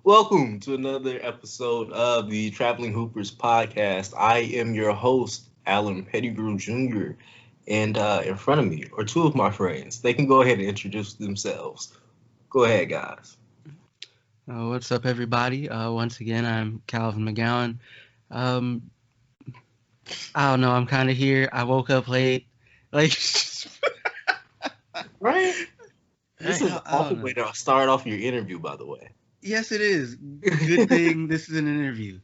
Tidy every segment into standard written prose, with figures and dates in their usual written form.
Welcome to another episode of the Traveling Hoopers podcast. I am your host, Alan Pettigrew Jr., and in front of me are two of my friends. They can go ahead and introduce themselves. Go ahead, guys. What's up, everybody? Once again, I'm Calvin McGowan. Um, I don't know. I'm kind of here. I woke up late. Like, Right? This I, is I, an I awful don't know. way to start off your interview, by the way. Yes, it is. Good thing this is an interview.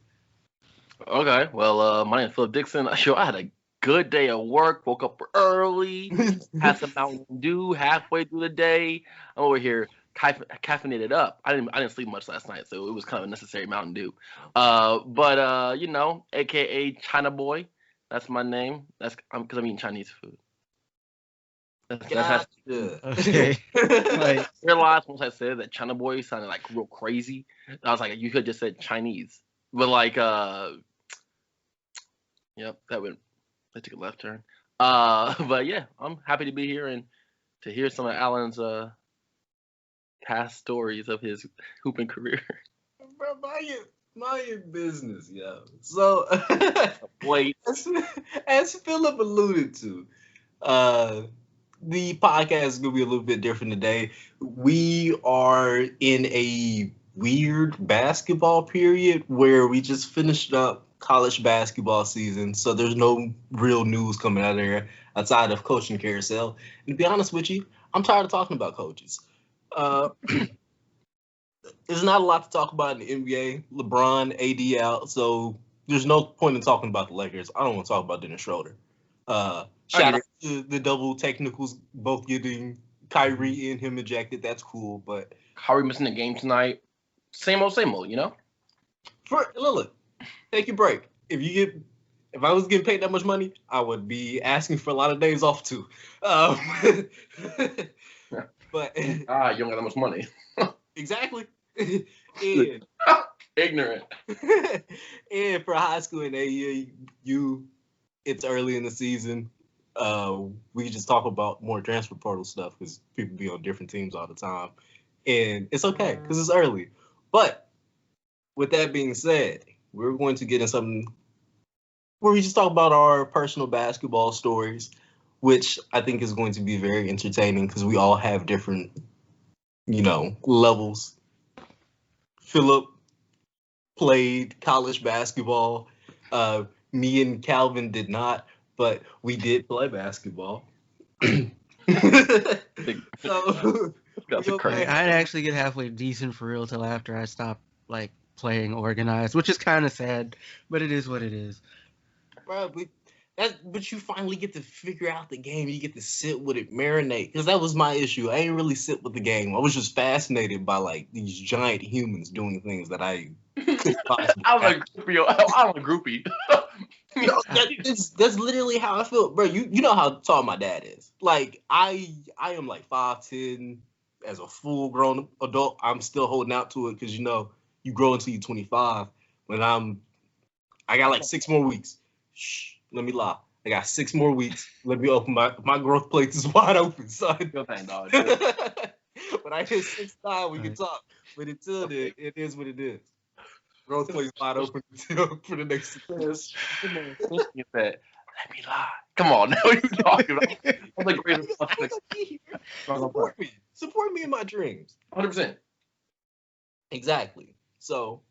Okay, well, my name is Philip Dixon. Sure, I had a good day at work. Woke up early, had some Mountain Dew halfway through the day. I'm over here caffeinated up. I didn't sleep much last night, so it was kind of a necessary Mountain Dew. AKA China Boy. That's my name. That's because I'm eating Chinese food. That's Okay. Like, realized once I said that China Boy sounded like real crazy. I was like, you could have just said Chinese, but yep, that took a left turn. But yeah, I'm happy to be here and to hear some of Alan's past stories of his hooping career. Bro, mind your business, yo. So, Wait, as Philip alluded to, uh, the podcast is going to be a little bit different today. We are in a weird basketball period where we just finished up college basketball season, so there's no real news coming out of there outside of coaching carousel. And to be honest with you, I'm tired of talking about coaches. Uh, there's not a lot to talk about in the NBA. LeBron, AD out, so there's no point in talking about the Lakers. I don't want to talk about Dennis Schroeder. Shout out to the double technicals, both getting Kyrie and him ejected. That's cool, but Kyrie missing the game tonight. Same old, you know. Look, take your break. If I was getting paid that much money, I would be asking for a lot of days off too. But you don't got that much money. exactly. And Ignorant. and for high school and AAU, it's early in the season. We can just talk about more transfer portal stuff because people be on different teams all the time, and it's okay because it's early. But with that being said, we're going to get in something where we just talk about our personal basketball stories, which I think is going to be very entertaining because we all have different, levels. Philip played college basketball. Me and Calvin did not, but we did play basketball. So, That's crazy. I'd actually get halfway decent for real till after I stopped like playing organized, which is kind of sad, but it is what it is. bro, but you finally get to figure out the game. You get to sit with it, marinate. Because that was my issue. I didn't really sit with the game. I was just fascinated by like these giant humans doing things that I couldn't possibly. I'm a groupie. That's literally how I feel, bro. You know how tall my dad is. Like I am like 5'10". As a full grown adult, I'm still holding out to it because you grow until you're 25. When I got like 6 more weeks. Shh, let me lie. I got 6 more weeks. Let me open my growth plates is wide open, son. Go thing, dog. When I hit 6'9", we can talk. But until then, it is what it is. Growth plates wide open until for the next 6 years. Let me lie. Come on, now you talking about? I'm the greatest. Support me in my dreams. 100%. Exactly. So,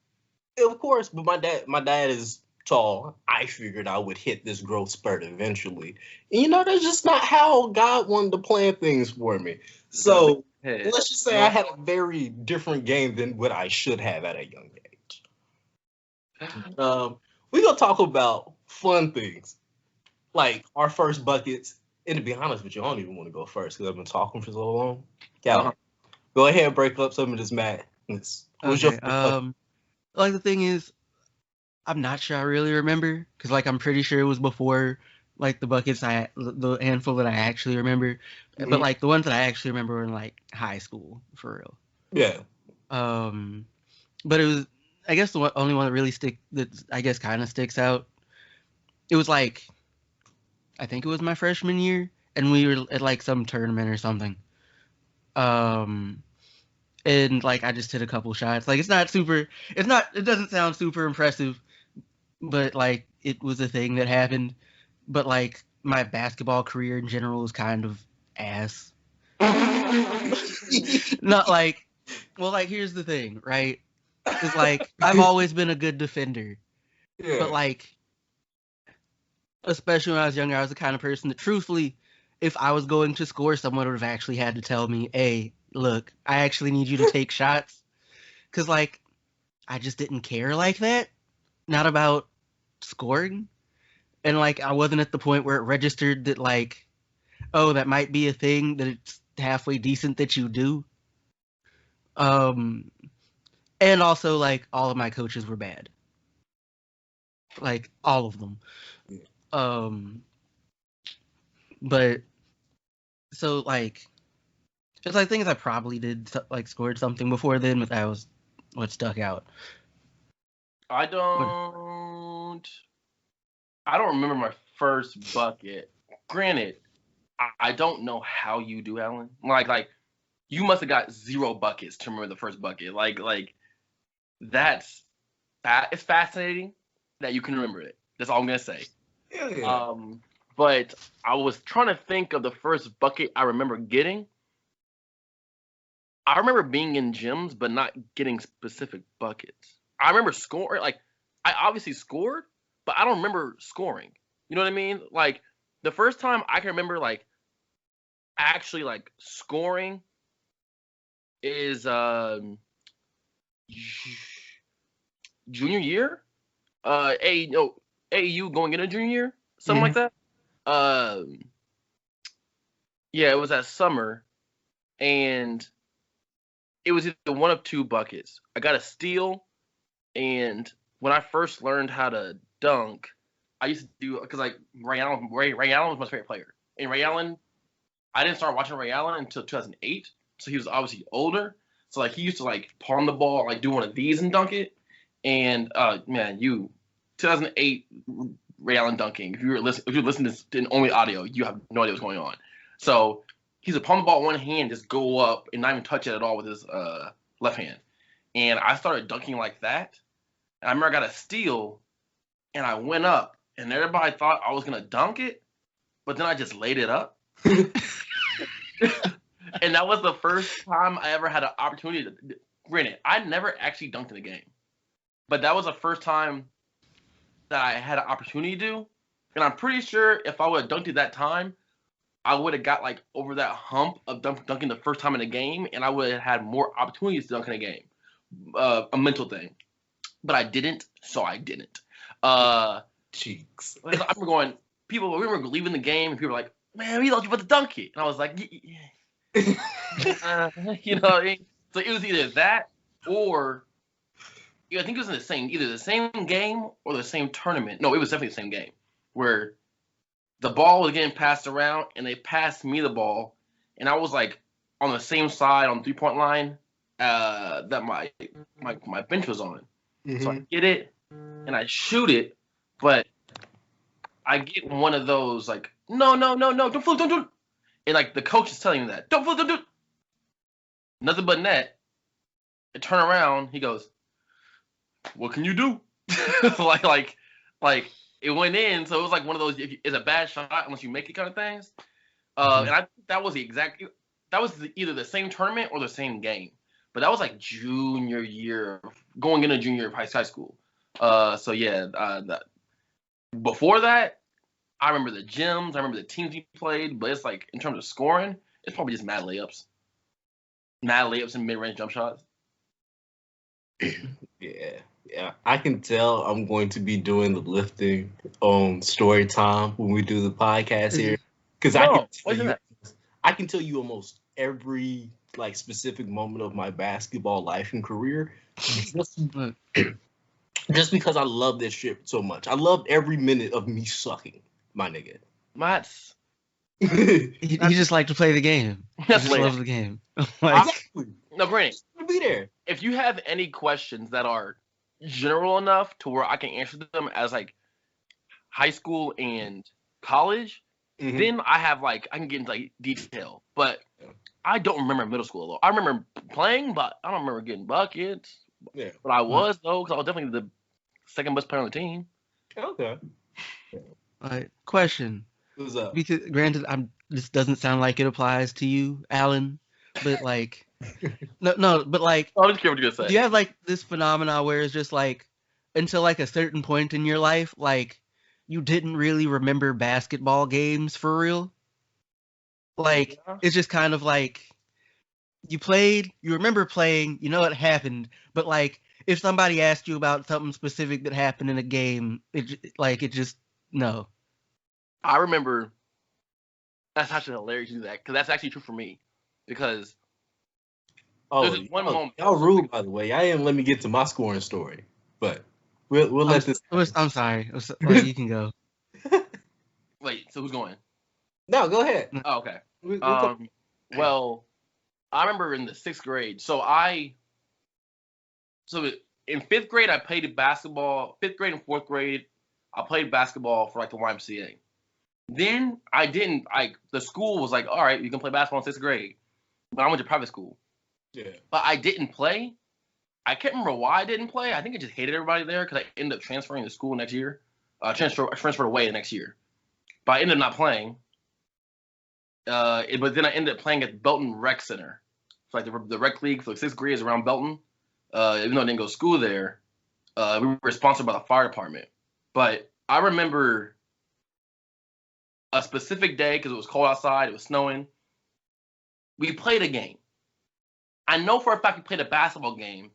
of course, but my dad is tall. I figured I would hit this growth spurt eventually. And that's just not how God wanted to plan things for me. So let's just say I had a very different game than what I should have at a young age. We're gonna talk about fun things, like our first buckets. And to be honest with you, I don't even want to go first because I've been talking for so long. Cal, go ahead and break up some of this madness. Okay. Like the thing is, I'm not sure I really remember because like I'm pretty sure it was before like the handful that I actually remember, but like the ones that I actually remember were in like high school for real. Yeah. But it was, I guess, only one that I guess kind of sticks out. It was like, I think it was my freshman year, and we were at like some tournament or something. And and like I just hit a couple shots. Like it doesn't sound super impressive, but like it was a thing that happened. But like my basketball career in general is kind of ass. Not like, well, like here's the thing, right? Is like I've always been a good defender, but like especially when I was younger, I was the kind of person that truthfully, if I was going to score, someone would have actually had to tell me, hey, look, I actually need you to take shots. Because, like, I just didn't care like that. Not about scoring. And, like, I wasn't at the point where it registered that, like, oh, that might be a thing that it's halfway decent that you do. And also, like, all of my coaches were bad. Like, all of them. But so like it's like things I probably did like scored something before then, but that was what stuck out. I don't remember my first bucket. Granted, I don't know how you do, Alan. Like you must have got 0 buckets to remember the first bucket. Like it's fascinating that you can remember it. That's all I'm gonna say. Yeah. But I was trying to think of the first bucket I remember getting. I remember being in gyms, but not getting specific buckets. I remember scoring. Like, I obviously scored, but I don't remember scoring. You know what I mean? Like, the first time I can remember, like, actually, like, scoring is junior year. AU going into junior year, something like that. Yeah, it was that summer, and it was either one of 2 buckets. I got a steal, and when I first learned how to dunk, I used to do because like Ray Allen was my favorite player, and Ray Allen, I didn't start watching Ray Allen until 2008, so he was obviously older. So like he used to like palm the ball, like do one of these and dunk it, and man, 2008 Ray Allen dunking. If you're listening to only audio, you have no idea what's going on. So he's a palm the ball with one hand, just go up and not even touch it at all with his left hand. And I started dunking like that. And I remember I got a steal, and I went up, and everybody thought I was gonna dunk it, but then I just laid it up. And that was the first time I ever had an opportunity to. Granted, I never actually dunked in a game, but that was the first time that I had an opportunity to do. And I'm pretty sure if I would have dunked it that time, I would have got like over that hump of dunking the first time in a game, and I would have had more opportunities to dunk in a game. A mental thing, but I didn't, so I didn't. Cheeks. I remember going. We were leaving the game, and people were like, "Man, we thought you were about to dunk it," and I was like, you know what I mean? So it was either that or I think it was in either the same game or the same tournament. No, it was definitely the same game where the ball was getting passed around and they passed me the ball, and I was like on the same side on the 3-point line that my bench was on. So I get it and I shoot it, but I get one of those like no, don't flip, don't do it. And like the coach is telling me that don't flip, don't do it. Nothing but net. I turn around, he goes, "What can you do?" like it went in, so it was like one of those it's a bad shot unless you make it kind of things. And I think that was either the same tournament or the same game, but that was like junior year, going into junior year of high school. So yeah, before that, I remember the gyms, I remember the teams we played, but it's like in terms of scoring, it's probably just mad layups and mid-range jump shots. Yeah. I can tell I'm going to be doing the lifting on story time when we do the podcast here, because I can tell you almost every like specific moment of my basketball life and career, just because I love this shit so much. I loved every minute of me sucking, my nigga. Mats. He just liked to play the game. He just loves the game. Exactly. No, granted, be there. If you have any questions that are general enough to where I can answer them as like high school and college, then I can get into like detail. But I don't remember middle school though. I remember playing, but I don't remember getting buckets. Yeah. But I was though, because I was definitely the second best player on the team. Okay. All right, question. What's up? Because granted, this doesn't sound like it applies to you, Alan, but like, no, but like, I just care what you're gonna do say. you have like this phenomena where it's just like, until like a certain point in your life, like, you didn't really remember basketball games for real? Like, Yeah. it's just kind of like, you played, you remember playing, you know what happened, but like, if somebody asked you about something specific that happened in a game, it just, no. I remember. That's actually hilarious to do that because that's actually true for me. Because Oh, there's this one moment. y'all rude, by the way. Y'all didn't let me get to my scoring story, but we'll let this. I'm sorry. Like, you can go. Wait, so who's going? No, go ahead. Oh, okay. We'll talk- Well, I remember in the 6th grade. So in 5th grade, I played basketball. 5th grade and 4th grade, I played basketball for like the YMCA. Then I didn't like the school was like, all right, you can play basketball in 6th grade. But I went to private school. Yeah. But I didn't play. I can't remember why I didn't play. I think I just hated everybody there because I ended up transferring to school next year. Transferred away the next year. But I ended up not playing. But then I ended up playing at Belton Rec Center. So like the rec league for 6th grade is around Belton. Even though I didn't go to school there, we were sponsored by the fire department. But I remember a specific day because it was cold outside, it was snowing. We played a game. I know for a fact we played a basketball game,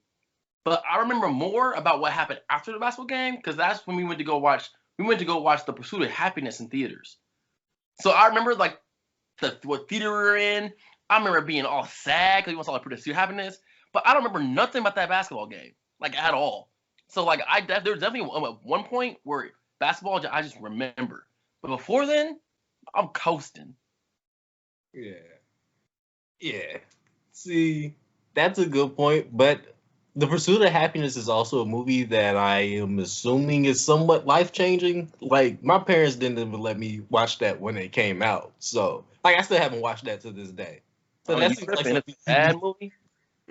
but I remember more about what happened after the basketball game because that's when we went to go watch. We went to go watch The Pursuit of Happiness in theaters. So I remember like what theater we were in. I remember being all sad because we saw The Pursuit of Happiness, but I don't remember nothing about that basketball game, like at all. So like there was definitely one point where basketball I just remember, but before then, I'm coasting. Yeah. Yeah. See, that's a good point, but The Pursuit of Happiness is also a movie that I am assuming is somewhat life-changing. Like, my parents didn't even let me watch that when it came out. So, like, I still haven't watched that to this day. So that's like a bad movie.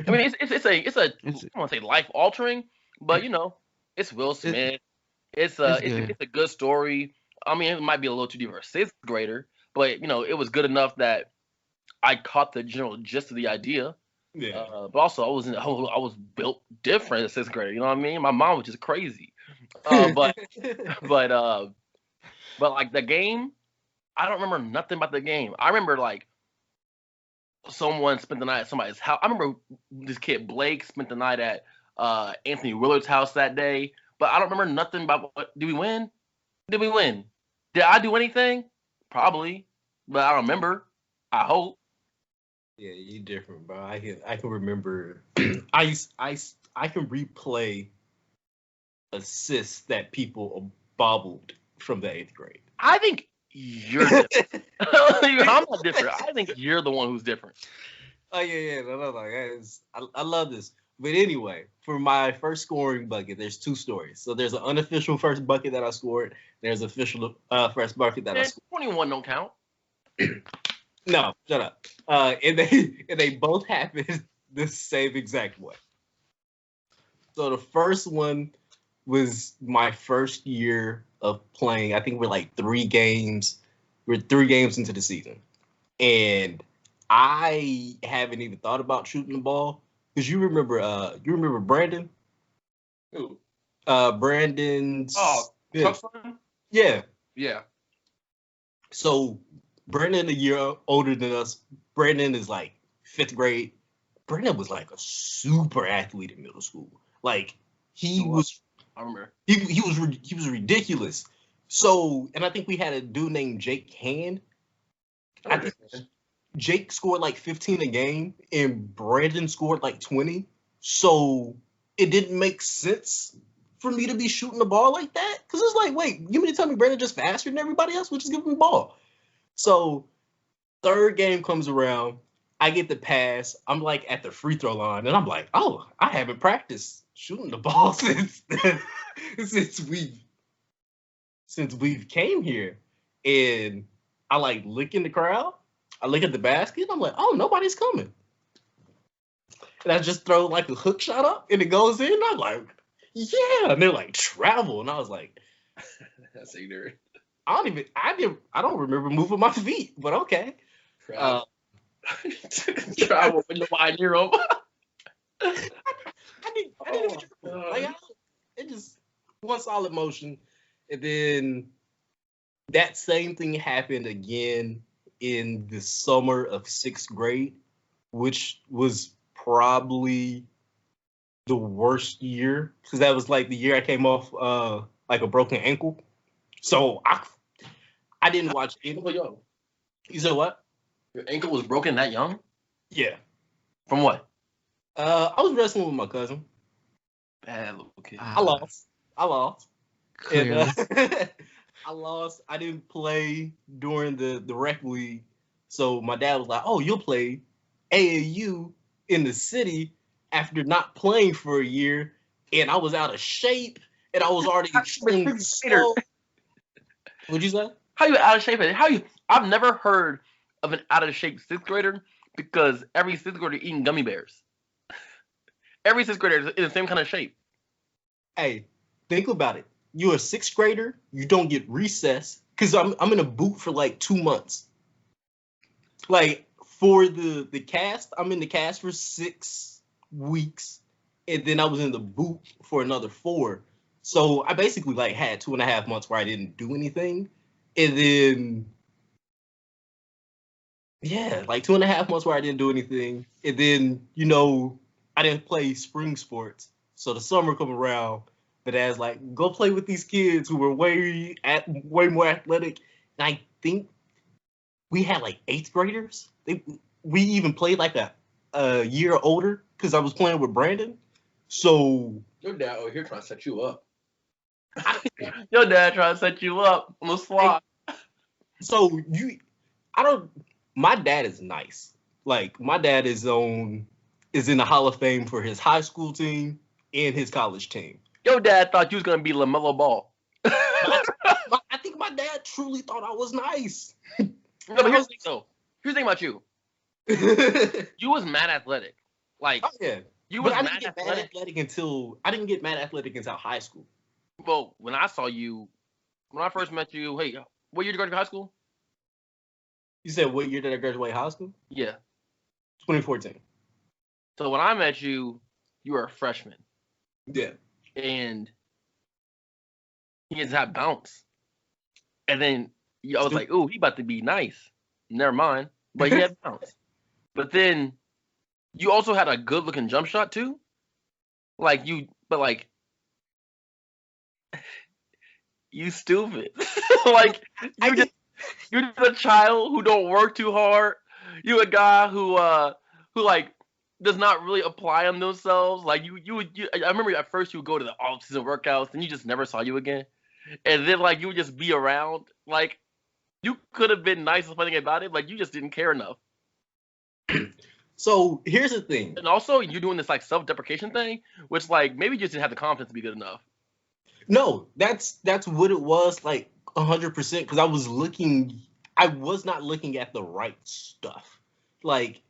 I mean, it's a I don't want to say life-altering, but you know, it's Will Smith. It's a good story. I mean, it might be a little too deep for a 6th grader, but you know, it was good enough that I caught the general gist of the idea. Yeah. But also, I was built different as 6th grader. You know what I mean? My mom was just crazy. But like the game, I don't remember nothing about the game. I remember like someone spent the night at somebody's house. I remember this kid Blake spent the night at Anthony Willard's house that day. But I don't remember nothing about did we win? Did we win? Did I do anything? Probably, but I don't remember. I hope. Yeah, you different, bro. I can remember. I can replay assists that people bobbled from the 8th grade. I think you're different. I'm not different. I think you're the one who's different. Oh yeah, no. I love this. But anyway, for my first scoring bucket, there's 2 stories. So there's an unofficial first bucket that I scored. There's official first bucket that I scored. 21 don't count. No, shut up. And they both happened the same exact way. So the first one was my first year of playing. I think we're like 3 games. We're 3 games into the season, and I haven't even thought about shooting the ball. Because you remember Brandon? Who? Brandon's. Oh, yeah. Yeah. Yeah. So Brandon a year older than us. Brandon is like 5th grade. Brandon was like a super athlete in middle school. Like he was. I remember. He was ridiculous. So, and I think we had a dude named Jake Hand. I think Jake scored like 15 a game and Brandon scored like 20. So it didn't make sense for me to be shooting the ball like that. Because it's like, wait, you mean to tell me Brandon just faster than everybody else? We'll just give him the ball. So 3rd game comes around. I get the pass. I'm like at the free throw line. And I'm like, oh, I haven't practiced shooting the ball since we've came here. And I like look in the crowd. I look at the basket. I'm like, oh, nobody's coming. And I just throw like a hook shot up, and it goes in. And I'm like, yeah. And they're like, travel, and I was like, That's ignorant. I don't remember moving my feet, but okay. Travel. Travel with nobody near them. I didn't even like it just one solid motion, and then that same thing happened again in the summer of 6th grade, which was probably the worst year because that was like the year I came off like a broken ankle. So I didn't watch any. Young. You said what? Your ankle was broken that young? Yeah. From what? I was wrestling with my cousin. Bad little kid. I lost. Clearly. And, I lost. I didn't play during the rec league. So my dad was like, oh, you'll play AAU in the city after not playing for a year. And I was out of shape. And I was already extremely slow. What'd you say? How you out of shape? I've never heard of an out of shape 6th grader because every 6th grader eating gummy bears. Every 6th grader is in the same kind of shape. Hey, think about it. You're a 6th grader. You don't get recess because I'm in a boot for like 2 months. Like for the cast, I'm in the cast for 6 weeks, and then I was in the boot for another 4. So I basically like had 2.5 months where I didn't do anything, and then yeah, like 2.5 months where I didn't do anything, and then I didn't play spring sports. So the summer come around, but as like go play with these kids who were way more athletic, and I think we had like 8th graders. We even played like a year older because I was playing with Brandon. So your dad over here trying to set you up. Your dad trying to set you up on the slot. So my dad is nice. Like my dad is in the Hall of Fame for his high school team and his college team. Your dad thought you was gonna be LaMelo Ball. I think my dad truly thought I was nice. No, but here's the thing about you. You was mad athletic. Like, oh, yeah. You was I mad athletic until I didn't get mad athletic until high school. Well, when I first met you, hey, what year did you graduate high school? You said what year did I graduate high school? Yeah. 2014. So when I met you, you were a freshman. Yeah. And he just had bounce. And then I was like, ooh, he about to be nice. Never mind. But he had bounce. But then you also had a good looking jump shot too. You stupid. Like you're just a child who don't work too hard. You a guy who like does not really apply on themselves. Like you I remember at first you would go to the off season workouts and you just never saw you again. And then like you would just be around. Like you could have been nice and funny about it, like you just didn't care enough. So here's the thing. And also you're doing this like self-deprecation thing, which like maybe you just didn't have the confidence to be good enough. No, that's what it was, like 100%, because I was not looking at the right stuff. Like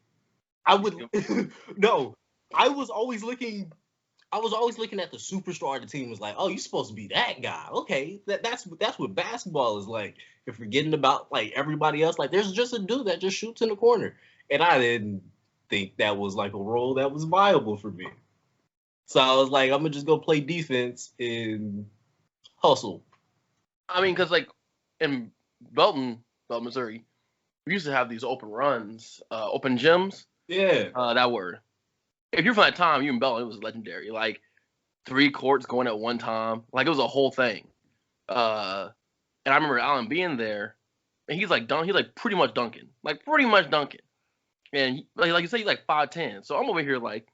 I would no, I was always looking at the superstar of the team. Was like, oh, you're supposed to be that guy. Okay, that's what basketball is like. You're forgetting about like everybody else. Like there's just a dude that just shoots in the corner, and I didn't think that was like a role that was viable for me. So I was like, I'm gonna just go play defense and hustle. I mean, because like in Belton, Missouri, we used to have these open runs, open gyms. Yeah. That word. If you're from that time, you in Belton, it was legendary. Like 3 courts going at one time. Like it was a whole thing. And I remember Alan being there, and he's like pretty much dunking. And like you say, he's like 5'10". So I'm over here like,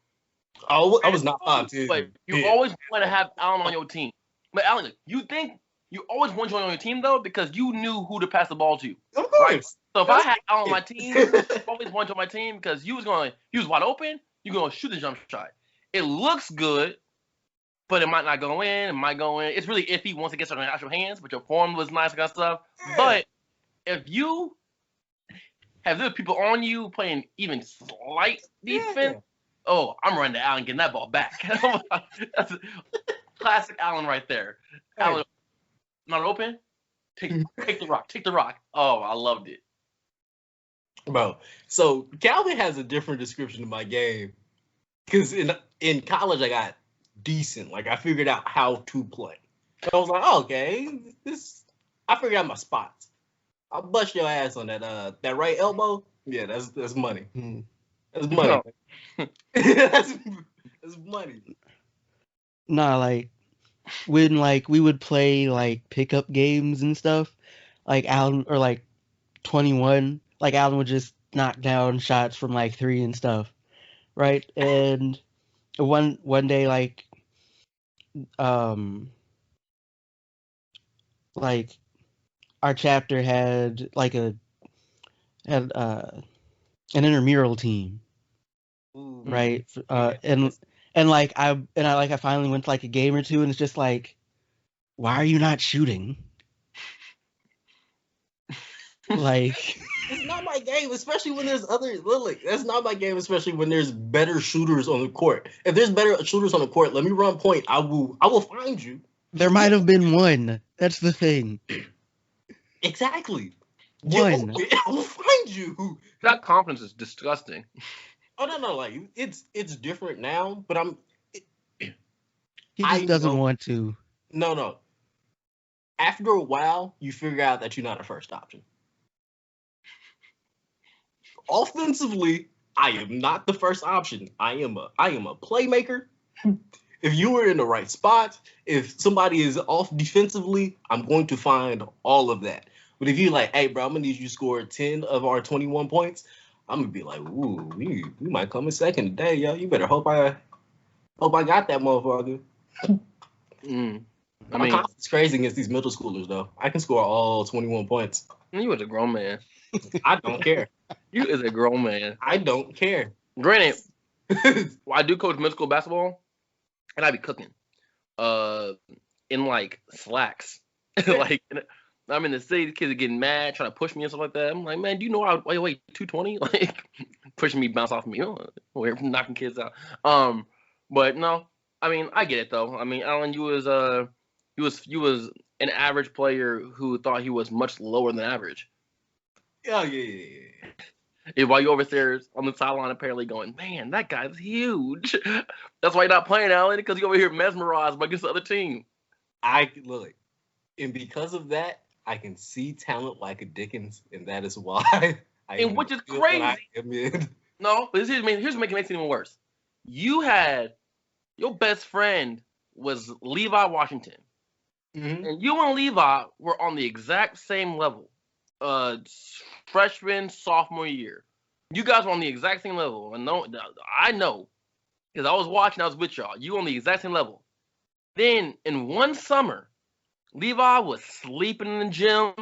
oh, I was not 5'10". But you always want to have Alan on your team. But Alan, you think you always want you on your team though because you knew who to pass the ball to. Of course. Right? So if I had Alan on my team, I always want you on my team because he was wide open. You're gonna shoot the jump shot. It looks good, but it might not go in. It might go in. It's really iffy once it gets on your actual hands. But your form was nice and stuff. Yeah. But if you have there people on you playing even slight defense. Yeah. Oh, I'm running to Allen getting that ball back. That's classic Allen right there. Hey. Allen, not open. Take the rock. Take the rock. Oh, I loved it. Bro, so Calvin has a different description of my game. Because in college, I got decent. Like, I figured out how to play. So I was like, oh, okay, I figured out my spots. I'll bust your ass on that right elbow. Yeah, that's money. That's money. that's money. Nah, like when like we would play like pickup games and stuff, like Allen or like 21, like Allen would just knock down shots from like 3 and stuff, right? And one day like our chapter had had an intramural team, Ooh, right? yeah. And I finally went to like a game or two, and it's just like, why are you not shooting? Like, It's not my game, especially when there's other. Look, that's not my game, especially when there's better shooters on the court. If there's better shooters on the court, let me run point. I will find you. there might have been one. That's the thing. Exactly. One. I will find you. That confidence is disgusting. Oh no, like it's different now, but He I just doesn't know- want to. no. After a while, you figure out that you're not a first option. Offensively, I am not the first option. I am a playmaker. If you were in the right spot, if somebody is off defensively, I'm going to find all of that. But if you're like, hey, bro, I'm gonna need you to score 10 of our 21 points, I'm gonna be like, ooh, we might come in second today, yo. You better hope I got that motherfucker. My confidence crazy against these middle schoolers, though. I can score all 21 points. You was a grown man. I don't care. You is a grown man. I don't care. Granted, I do coach middle school basketball, and I be cooking, in like slacks. Like I'm in the city, the kids are getting mad, trying to push me and stuff like that. I'm like, man, do you know I weigh 220? Like pushing me, bounce off me, we're knocking kids out. But no, I mean, I get it though. I mean, Alan, you was an average player who thought he was much lower than average. Oh, yeah. While you over there on the sideline apparently going, man, that guy's huge. That's why you're not playing, Alan, because you over here mesmerized by against the other team. Look, and because of that, I can see talent like a Dickens, and that is why which is crazy. No, but here's making it even worse. Your best friend was Levi Washington. Mm-hmm. And you and Levi were on the exact same level. Freshman, sophomore year. You guys were on the exact same level. And I know, because I was watching, I was with y'all. You on the exact same level. Then, in one summer, Levi was sleeping in the gym.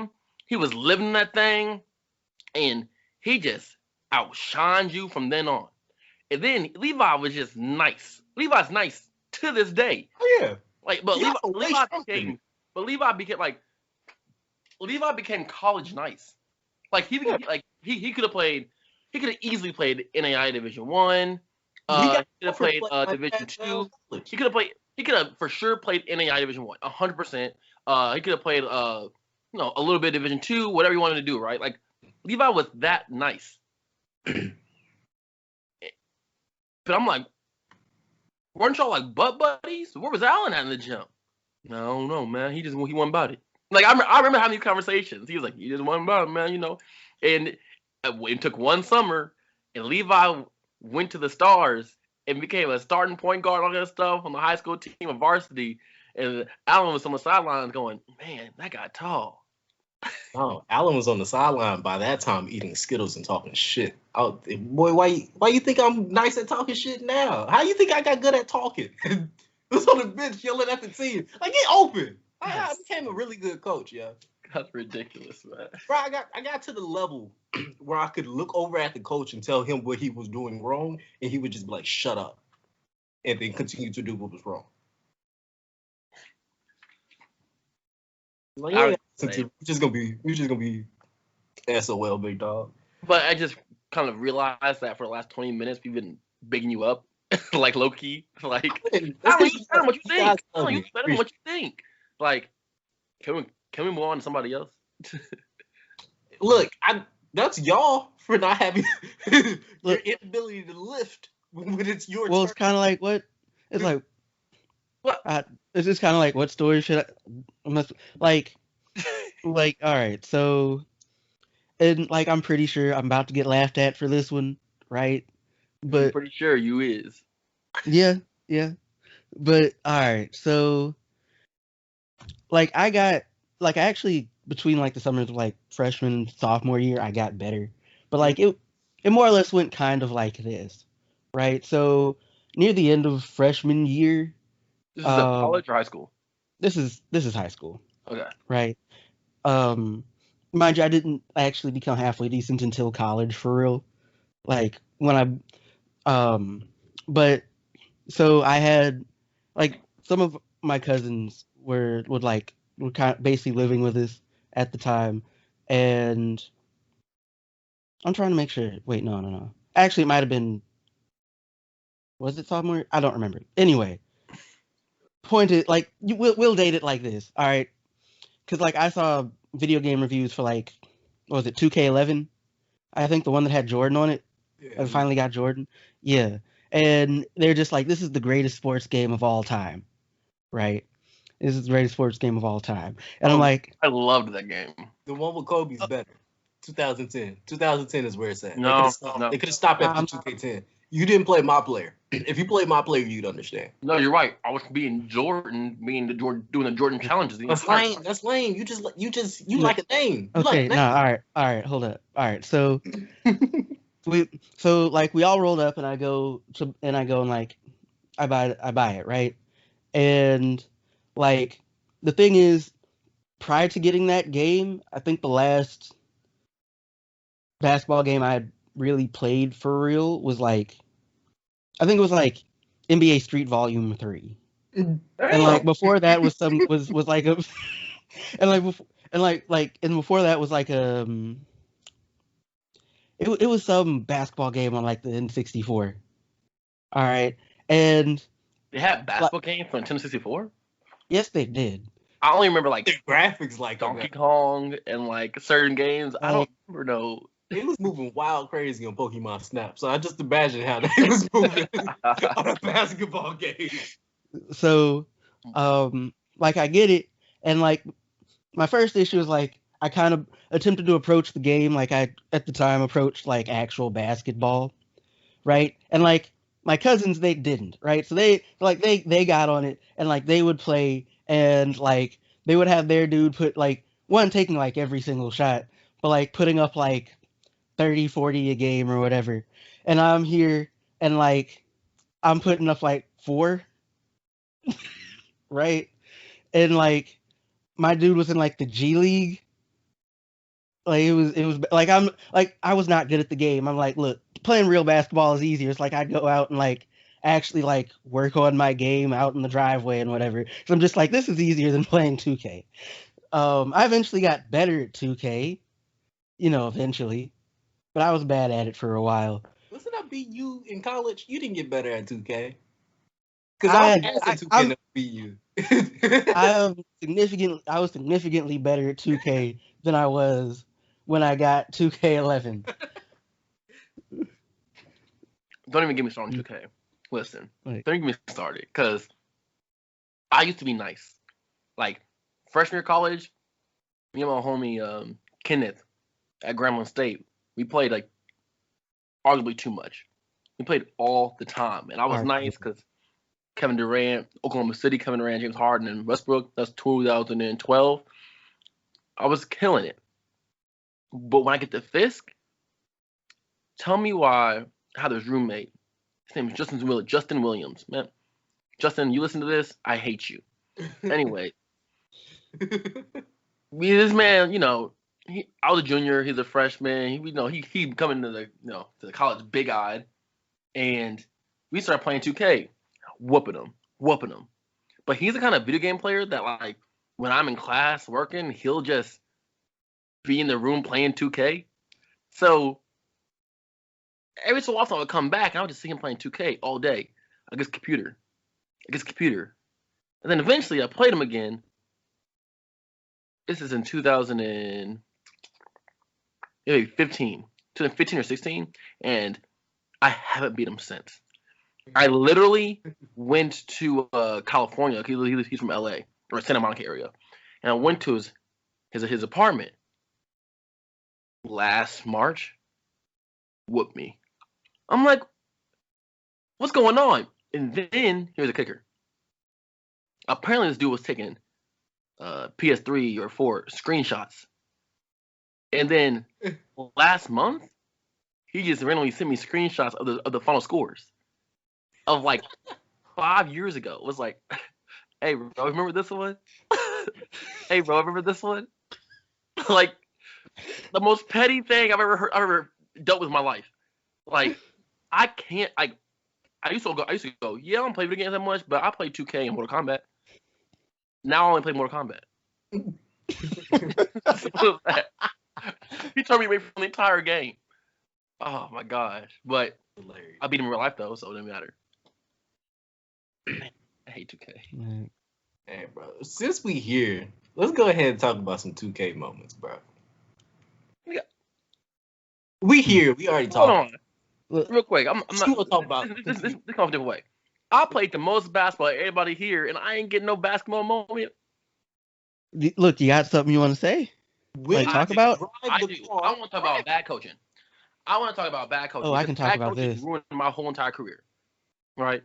He was living that thing. And he just outshined you from then on. And then Levi was just nice. Levi's nice to this day. Oh, yeah. Like, but Levi became college nice. Like he could have played. He could have easily played NAI Division 1. He could have played Division 2. He could have for sure played NAI Division 1, 100%. He could have played a little bit of Division 2, whatever you wanted to do, right? Like Levi was that nice. But I'm like, weren't y'all like butt buddies? Where was Allen at in the gym? No, man. He wasn't about it. Like I remember having these conversations. He was like, he just wasn't about it, man, And it took one summer, and Levi went to the Stars and became a starting point guard, all that stuff on the high school team of varsity. And Allen was on the sidelines going, man, that guy tall. Oh, Allen was on the sideline by that time eating Skittles and talking shit. Oh, boy, why you think I'm nice at talking shit now? How you think I got good at talking? Was on the bench yelling at the team. Like, get open. I became a really good coach, yeah. That's ridiculous, man. Bro, I got to the level where I could look over at the coach and tell him what he was doing wrong, and he would just be like, shut up, and then continue to do what was wrong. Like, yeah, we're just gonna be SOL, big dog. But I just kind of realized that for the last 20 minutes we've been bigging you up, like low key. Like I don't know what you think. I don't know better than what you think. Like, can we move on to somebody else? Look, that's y'all for not having your inability to lift when it's your Well, turn. it's kind of like what? It's like What? It's just kind of like what story should I like all right, so and like I'm pretty sure I'm about to get laughed at for this one, right? I'm But pretty sure you is. yeah. But all right, so like I actually between like the summers of like freshman and sophomore year I got better. But like it more or less went kind of like this, right? So near the end of freshman year, This is a college or high school? this is high school. Okay. Right. Mind you, I didn't actually become halfway decent until college for real. Like when but so I had like some of my cousins were kind of basically living with us at the time, and I'm trying to make sure. Wait, no. Actually, it might have been. Was it sophomore? I don't remember. Anyway, like we'll date it like this. All right, because like I saw video game reviews for like what was it 2K11? I think the one that had Jordan on it. I finally got Jordan. Yeah. And they're just like, this is the greatest sports game of all time. Right? This is the greatest sports game of all time. And I'm like, I loved that game. The one with Kobe's better. 2010. 2010 is where it's at. No. They could have stopped after 2K10. You didn't play my player. If you played my player, you'd understand. No, you're right. I was being Jordan, doing the Jordan challenges. That's lame. That's lame. You like a name. Okay, no, all right, hold up. All right, so we all rolled up, and I go and like I buy it, right? And like the thing is, prior to getting that game, I think the last basketball game I had really played for real was like, I think it was like NBA Street Volume 3. And like before that was like a and before that was like it was some basketball game on like the N64. All right. And they had basketball games for Nintendo 64? Yes, they did. I only remember like the graphics like Donkey Kong and like certain games. I don't remember no. They was moving wild crazy on Pokemon Snap, so I just imagine how they was moving on a basketball game. So, like I get it, and like my first issue is like I kind of attempted to approach the game like I at the time approached like actual basketball, right? And like my cousins, they didn't, right? So they got on it and like they would play and like they would have their dude put like one taking like every single shot, but like putting up like 30, 40 a game or whatever. And I'm here and like I'm putting up like 4, right? And like my dude was in like the G League. Like it was like I was not good at the game. I'm like, look, playing real basketball is easier. It's like I'd go out and like actually like work on my game out in the driveway and whatever. So I'm just like, this is easier than playing 2K. I eventually got better at 2K, eventually, but I was bad at it for a while. Wasn't I beat you in college? You didn't get better at 2K. Because I was 2K to beat you. I was significantly better at 2K than I was when I got 2K11. Don't even get me started on 2K. Listen, don't even get me started, because I used to be nice. Like, freshman year of college, me and my homie Kenneth at Grambling State, we played like arguably too much. We played all the time, and I was nice because Kevin Durant, Oklahoma City, Kevin Durant, James Harden, and Westbrook. That's 2012. I was killing it. But when I get to Fisk, tell me why I had this roommate. His name is Justin Williams. Man, Justin, you listen to this, I hate you. Anyway, this man, I was a junior, he's a freshman. He coming to the college big-eyed, and we started playing 2K, whooping him. But he's the kind of video game player that, like, when I'm in class working, he'll just be in the room playing 2K. So every so often I would come back and I would just see him playing 2K all day against computer. And then eventually I played him again. This is in 2015 or 16, and I haven't beat him since. I literally went to California. He's from LA or Santa Monica area, and I went to his apartment last March. Whooped me. I'm like, what's going on? And then here's a kicker. Apparently, this dude was taking PS3 or 4 screenshots, and then last month he just randomly sent me screenshots of the final scores of like 5 years ago. It was like, hey bro, remember this one? Hey bro, remember this one? Like the most petty thing I've ever dealt with in my life. Like I can't. I used to go. Yeah, I don't play video games that much, but I play 2K and Mortal Kombat. Now I only play Mortal Kombat. He turned me away from the entire game. Oh my gosh! But I beat him in real life though, so it doesn't matter. I hate 2K. Hey, bro. Since we here, let's go ahead and talk about some 2K moments, bro. Yeah. We here. We already talked. Hold on, real quick. I'm not We'll talk about this comes a different way. I played the most basketball of everybody here, and I ain't getting no basketball moment. Look, you got something you want to say? Like, talk about? I do. I want to talk about bad coaching. I I can talk about this. Ruined my whole entire career. Right?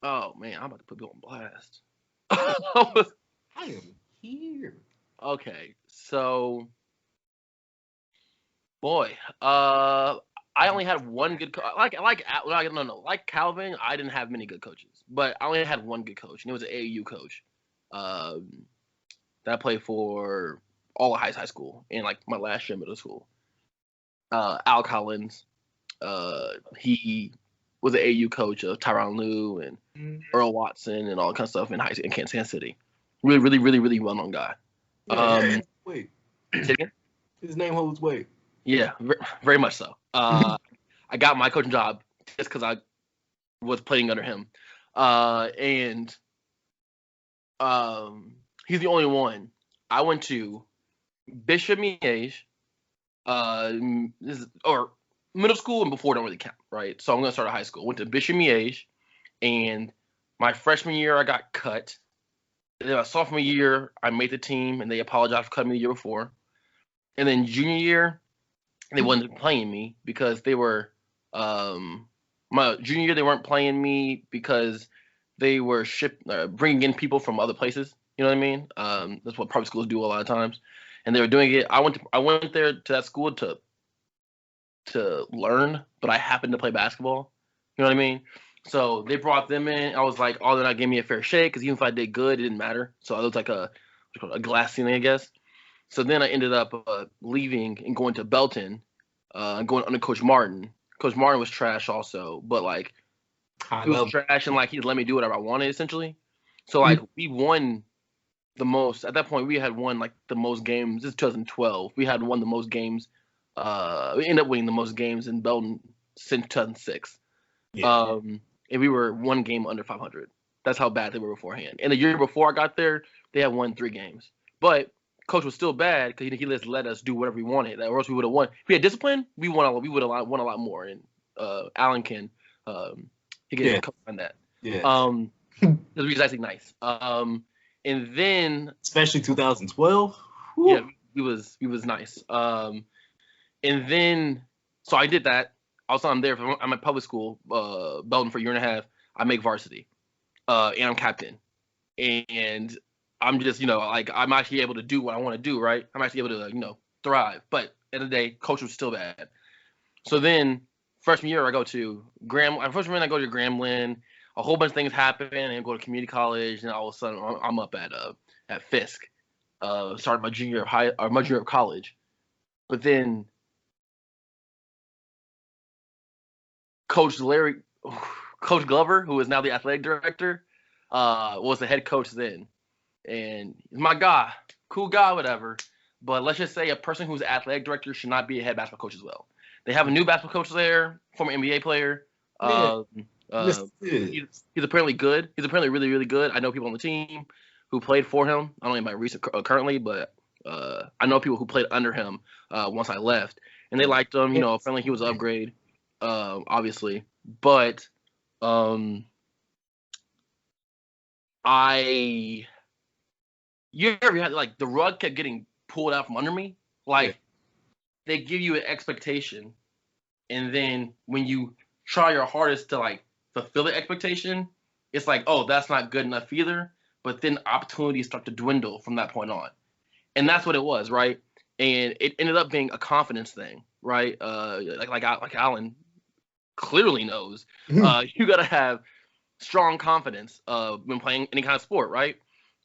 Oh man, I'm about to put you on blast. I am here. Okay, so boy, I only had one good coach. Like Calvin, I didn't have many good coaches, but I only had one good coach, and it was an AAU coach that I played for all of high school and like my last year of middle school. Al Collins, he was an AAU coach of Tyronn Lue and Earl Watson and all that kind of stuff in Kansas City. Really well-known guy. Wait. Say it again? His name holds weight. Yeah, very much so. I got my coaching job just because I was playing under him, and he's the only one. I went to Bishop Miege, or middle school and before don't really count, right? So I'm gonna start at high school. Went to Bishop Miege, and my freshman year I got cut. And then my sophomore year I made the team, and they apologized for cutting me the year before. And then junior year, they wasn't playing me because they were my junior year they weren't playing me because they were bringing in people from other places. You know what I mean? That's what private schools do a lot of times, and they were doing it. I went there to that school to learn, but I happened to play basketball. You know what I mean? So they brought them in. I was like, oh, they're not giving me a fair shake because even if I did good, it didn't matter. So I was like a glass ceiling, I guess. So then I ended up leaving and going to Belton, and going under Coach Martin. Coach Martin was trash also, but like he was trash and like he let me do whatever I wanted essentially. So like we won the most at that point. We had won like the most games. This is 2012. We had won the most games. We ended up winning the most games in Belton since 2006. Yeah. And we were one game under 500. That's how bad they were beforehand. And the year before I got there, they had won 3 games. But coach was still bad because he just let us do whatever we wanted. Or else we would have won. If we had discipline, we would have won a lot more. And Allen can he can coach on that. Yeah. It was actually nice. And then especially 2012. Yeah, he was nice. And then so I did that. Also, I'm there. I'm at public school, Belton for a year and a half. I make varsity, and I'm captain. And I'm just, like I'm actually able to do what I want to do, right? I'm actually able to, thrive. But at the end of the day, coach was still bad. So then freshman year, I go to Grambling. A whole bunch of things happen, and I go to community college, and all of a sudden I'm up at Fisk, starting my junior year of college. But then Coach Glover, who is now the athletic director, was the head coach then. And he's my guy, cool guy, whatever. But let's just say a person who's athletic director should not be a head basketball coach as well. They have a new basketball coach there, former NBA player. Yeah. He's apparently good. He's apparently really, really good. I know people on the team who played for him. I don't know anybody recent currently, but I know people who played under him once I left, and they liked him. Apparently he was an upgrade, obviously. But you ever had like the rug kept getting pulled out from under me? Like they give you an expectation, and then when you try your hardest to like fulfill the expectation, it's like, oh, that's not good enough either. But then opportunities start to dwindle from that point on, and that's what it was, right? And it ended up being a confidence thing, right? Like Alan clearly knows, you gotta have strong confidence when playing any kind of sport, right?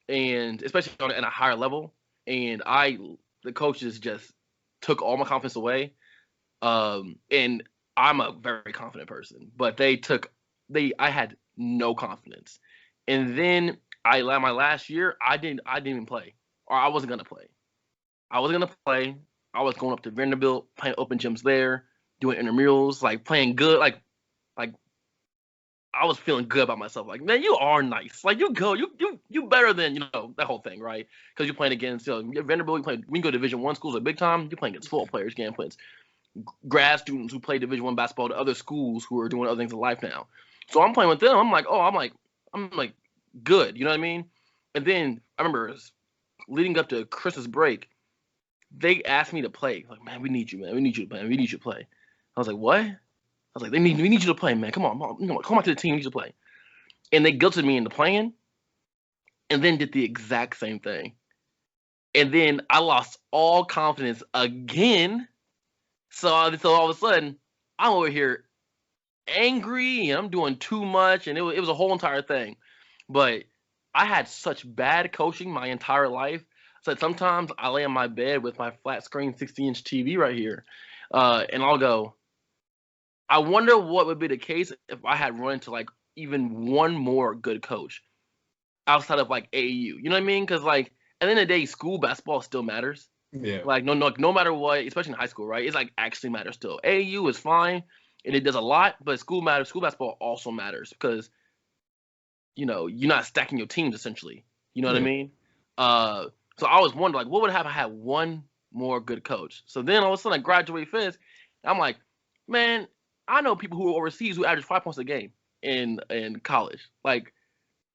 And especially at a higher level. And the coaches just took all my confidence away. And I'm a very confident person, but I had no confidence. And then my last year, I didn't even play, or I wasn't gonna play. I wasn't gonna play. I was going up to Vanderbilt, playing open gyms there, doing intramurals, like playing good, like I was feeling good about myself. Like, man, you are nice. Like, you better than that whole thing, right? Because you're playing against Vanderbilt. We can go to Division I schools at big time. You're playing against football players, against grad students who play Division I basketball to other schools who are doing other things in life now. So I'm playing with them. I'm like good. You know what I mean? And then I remember leading up to Christmas break, they asked me to play. Like, man, we need you, man. We need you to play. We need you to play. I was like, what? I was like, we need you to play, man. Come on, come on to the team. We need you to play. And they guilted me into playing, and then did the exact same thing. And then I lost all confidence again. So all of a sudden, I'm over here angry, and I'm doing too much, and it was a whole entire thing. But I had such bad coaching my entire life. So sometimes I lay in my bed with my flat screen 60-inch TV right here, and I'll go, I wonder what would be the case if I had run into like even one more good coach outside of like AAU. You know what I mean? Because like at the end of the day, school basketball still matters. Yeah. Like no matter what, especially in high school, right? It's like actually matters still. AAU is fine and it does a lot, but school matters. School basketball also matters because you're not stacking your teams essentially. You know what I mean? So I always wondered like what would happen if I had one more good coach. So then all of a sudden I graduate fifth. I'm like, man, I know people who are overseas who average 5 points a game in college. Like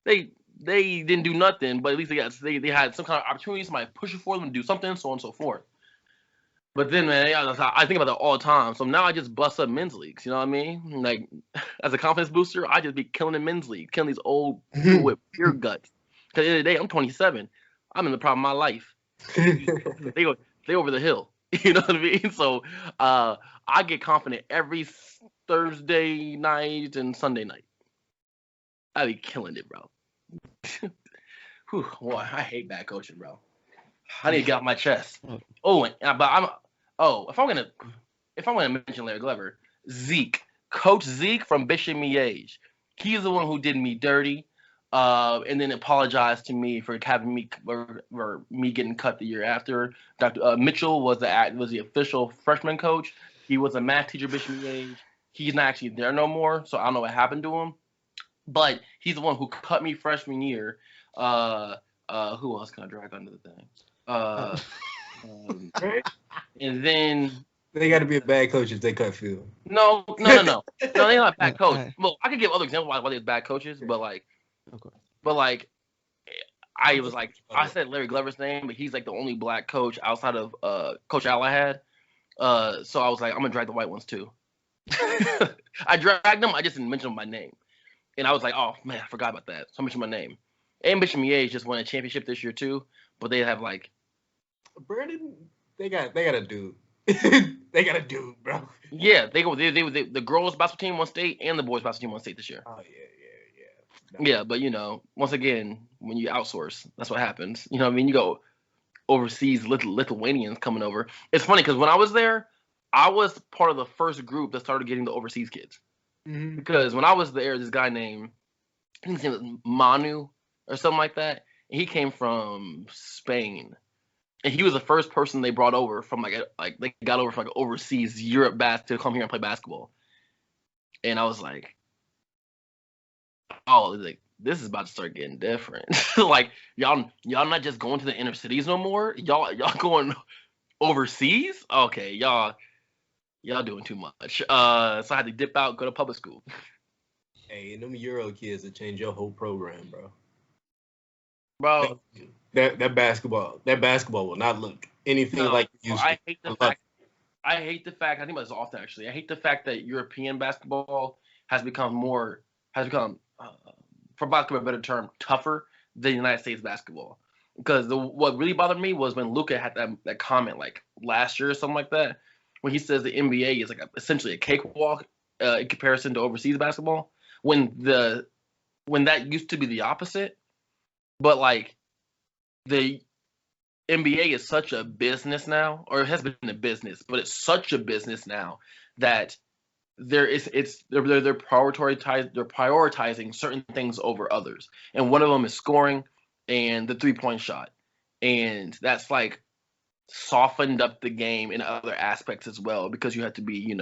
they didn't do nothing, but at least they had some kind of opportunity, somebody pushing for them to do something, so on and so forth. But then, man, I think about that all the time. So now I just bust up men's leagues. You know what I mean? Like as a confidence booster, I just be killing in men's league, killing these old people with pure guts. Because at the end of the day, I'm 27. I'm in the prime of my life. they over the hill. You know what I mean? So I get confident every Thursday night and Sunday night. I be killing it, bro. Whew, boy, I hate bad coaching, bro. I need to get off my chest. Oh, if I'm gonna mention Larry Glover, Coach Zeke from Bishop Miege. He's the one who did me dirty, and then apologized to me for having me for me getting cut the year after. Dr. Mitchell was the official freshman coach. He was a math teacher at Bishop Miege. He's not actually there no more, so I don't know what happened to him. But he's the one who cut me freshman year. Who else can I drag under the thing? And then they got to be a bad coach if they cut Phil. No. They're not a bad coach. Well, I could give other examples why they're bad coaches, but I was like, I said Larry Glover's name, but he's like the only black coach outside of Coach Al I had. So I was like, I'm gonna drag the white ones too. I dragged them. I just didn't mention them by name. And I was like, oh man, I forgot about that. So I mentioned my name. And Bishop Miege just won a championship this year too, but they have like Brandon. They got a dude. They got a dude, bro. Yeah, the girls basketball team won state and the boys basketball team won state this year. Oh yeah. No. Yeah, but once again, when you outsource, that's what happens. You know what I mean? You go overseas, Lithuanians coming over. It's funny because when I was there, I was part of the first group that started getting the overseas kids. Mm-hmm. Because when I was there, this guy named, I think his name was Manu or something like that. And he came from Spain. and he was the first person they brought over from they got over from overseas Europe to come here and play basketball. And I was like, oh, like this is about to start getting different. Like y'all not just going to the inner cities no more. Y'all going overseas? Okay, y'all doing too much. So I had to dip out, go to public school. Hey, and them Euro kids that change your whole program, bro. Bro, that basketball will not look anything like it used to. I hate the fact. I hate the fact. I think about this often actually. I hate the fact that European basketball has become for lack of a better term, tougher than United States basketball. Because what really bothered me was when Luka had that comment like last year or something like that, when he says the NBA is like essentially a cakewalk in comparison to overseas basketball. When that used to be the opposite, but like the NBA is such a business now, or it has been a business, but it's such a business now that they're prioritizing certain things over others, and one of them is scoring and the 3-point shot, and that's like softened up the game in other aspects as well because you have to be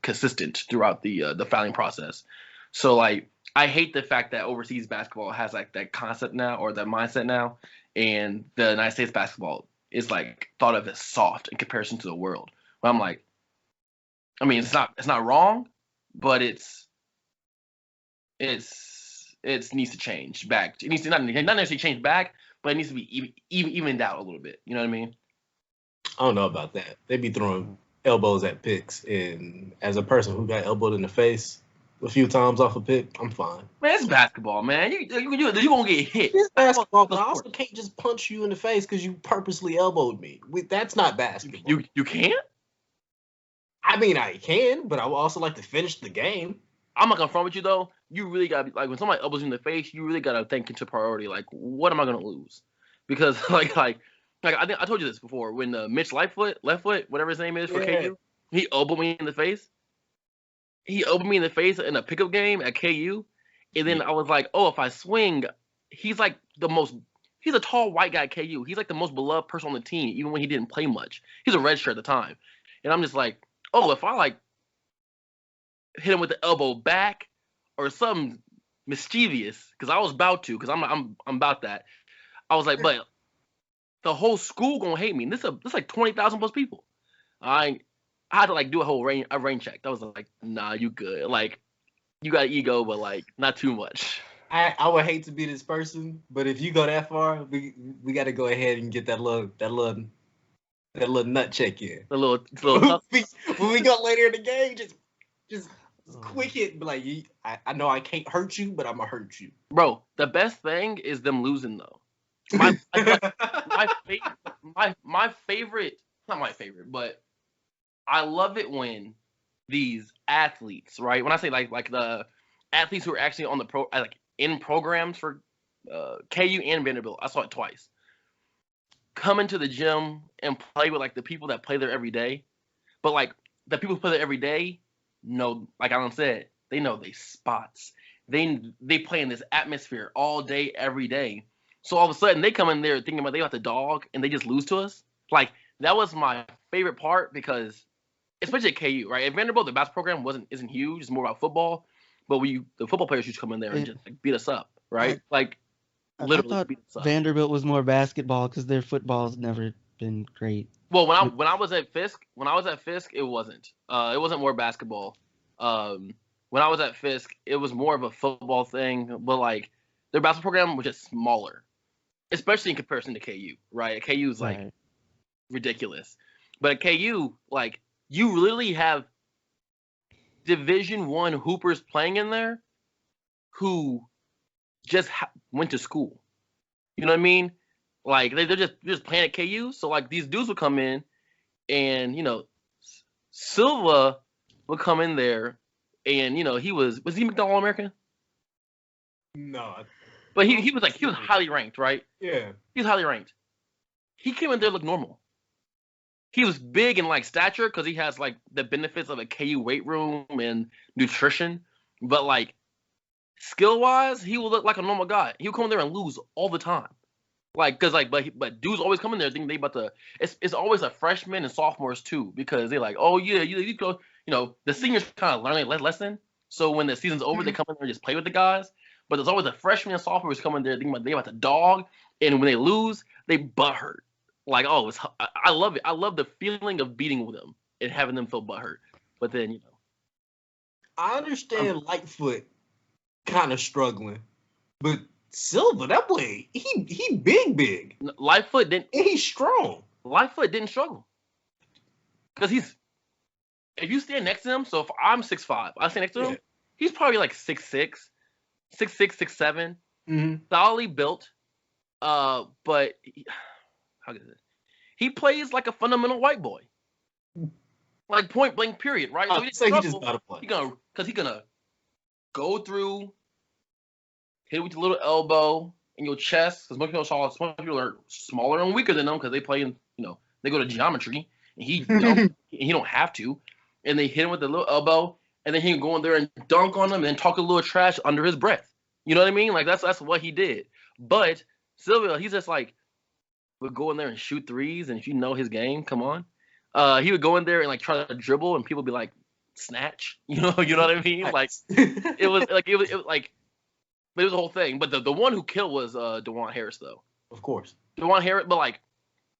consistent throughout the fouling process. So like I hate the fact that overseas basketball has like that concept now or that mindset now, and the United States basketball is like thought of as soft in comparison to the world. But I'm like, I mean, it's not wrong, but it needs to change back. It needs to not necessarily change back, but it needs to be evened out a little bit. You know what I mean? I don't know about that. They be throwing elbows at picks, and as a person who got elbowed in the face a few times off a pick, I'm fine. Man, it's basketball, man. You gonna get hit. It's basketball, but I also can't just punch you in the face because you purposely elbowed me. That's not basketball. You can't? I mean, I can, but I would also like to finish the game. I'm not gonna front with you though. You really gotta be like when somebody elbows you in the face, you really gotta think into priority. Like, what am I gonna lose? Because like I think I told you this before when Mitch Leftfoot, whatever his name is for KU, he elbowed me in the face. He elbowed me in the face in a pickup game at KU, and then I was like, oh, if I swing, he's like he's a tall white guy at KU. He's like the most beloved person on the team, even when he didn't play much. He's a redshirt at the time, and I'm just like, oh, if I like hit him with the elbow back or something mischievous, because I was about to, because I'm about that. I was like, but the whole school gonna hate me. And this like 20,000 plus people. I had to like do a rain check. That was like, nah, you good. Like, you got ego, but like not too much. I would hate to be this person, but if you go that far, we got to go ahead and get that little nut check in. The little tough. when we go later in the game, just quick hit. Be like, I know I can't hurt you, but I'm gonna hurt you, bro. The best thing is them losing though. My favorite, not my favorite, but I love it when these athletes, right? When I say like the athletes who are actually on the in programs for KU and Vanderbilt, I saw it twice. Come into the gym and play with like the people that play there every day, but like the people who play there every day know, like Alan said, they know they spots. They play in this atmosphere all day, every day. So all of a sudden they come in there thinking about they got the dog and they just lose to us. Like that was my favorite part because, especially at KU, right? At Vanderbilt, the basketball program isn't huge. It's more about football. But the football players used to come in there and just like, beat us up, right? Like literally beat us up. Vanderbilt was more basketball because their football's never been great. Well, when I was at Fisk, it wasn't. It wasn't more basketball. When I was at Fisk, it was more of a football thing. But like their basketball program was just smaller, especially in comparison to KU, right? KU is like ridiculous, but at KU, like you literally have Division I hoopers playing in there who just went to school. You know what I mean? Like they're just playing at KU. So like these dudes would come in, and Silva would come in there, and was he McDonald American? No, but he was highly ranked, right? Yeah, he was highly ranked. He came in there looked normal. He was big in like stature because he has like the benefits of a KU weight room and nutrition, but like skill wise, he would look like a normal guy. He would come in there and lose all the time. Like, cause like, but dudes always come in there thinking they about to. It's always a freshmen and sophomores too, because they're like, oh yeah, you go, the seniors kind of learn a lesson. So when the season's over, they come in there and just play with the guys. But there's always a freshman and sophomores coming there thinking about they about to dog, and when they lose, they butthurt. Like, oh, I love it. I love the feeling of beating them and having them feel butthurt. But then I understand Lightfoot kind of struggling, but Silva, that boy, he big. Lightfoot didn't. And he's strong. Lightfoot didn't struggle because if you stand next to him, so if I'm 6'5", I stand next to him, he's probably like 6'6", 6'6", 6'7", solidly built. But how is it? He plays like a fundamental white boy, like point blank period, right? So he just gotta play. He's gonna go through, hit it with your little elbow in your chest, because most people are smaller and weaker than them because they play in, they go to geometry, and he don't have to, and they hit him with the little elbow, and then he can go in there and dunk on them and talk a little trash under his breath. You know what I mean? Like that's what he did. But Silvio, he's just like would go in there and shoot threes, and if you know his game, come on, he would go in there and like try to dribble, and people would be like, snatch, you know what I mean? Like it was like. But it was the whole thing. But the one who killed was DeJuan Harris, though. Of course. DeJuan Harris, but like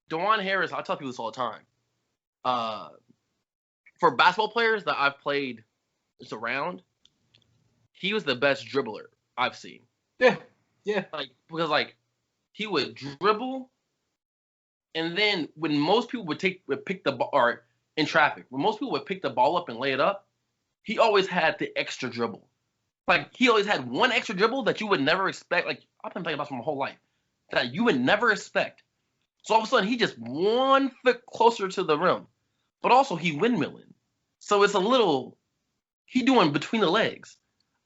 DeJuan Harris, I tell people this all the time. For basketball players that I've played just around, he was the best dribbler I've seen. Yeah. Like because like he would dribble, and then when most people would pick the ball, or in traffic, when most people would pick the ball up and lay it up, he always had the extra dribble. Like, he always had one extra dribble that you would never expect. Like, I've been playing basketball my whole life. That you would never expect. So all of a sudden, he just 1 foot closer to the rim. But also, he windmilling. So it's a little, he doing between the legs.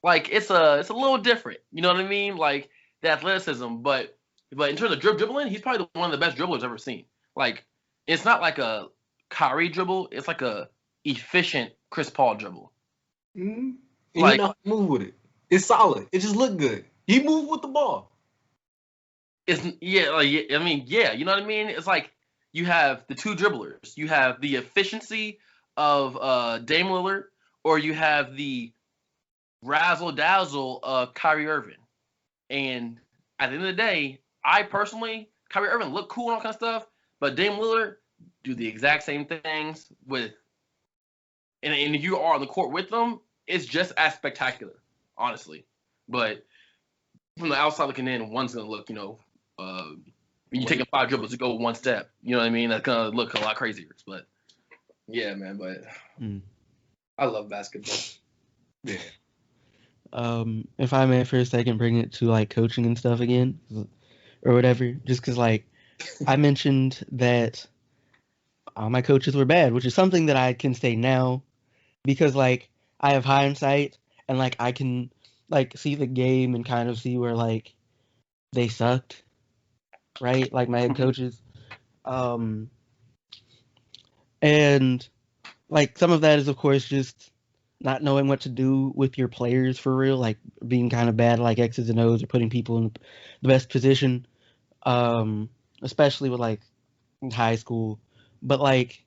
Like, it's a little different. You know what I mean? Like, the athleticism. But in terms of dribbling, he's probably one of the best dribblers I've ever seen. Like, it's not like a Kyrie dribble. It's like a efficient Chris Paul dribble. Mm-hmm. And like, you know how to move with it. It's solid. It just looked good. He moved with the ball. You know what I mean? It's like you have the two dribblers. You have the efficiency of Dame Lillard, or you have the razzle dazzle of Kyrie Irving. And at the end of the day, I personally, Kyrie Irving look cool and all kind of stuff, but Dame Lillard do the exact same things with, and if you are on the court with them, it's just as spectacular, honestly. But from the outside looking in, one's gonna look, when you're taking 5 dribbles to go one step, you know what I mean? That's gonna look a lot crazier. But yeah, man. But I love basketball. Yeah. If I may for a second bring it to like coaching and stuff again, or whatever, just because like I mentioned that all my coaches were bad, which is something that I can say now because like I have hindsight and like I can like see the game and kind of see where like they sucked, right? Like my head coaches, and like some of that is of course just not knowing what to do with your players for real, like being kind of bad like X's and O's or putting people in the best position, especially with like high school. But like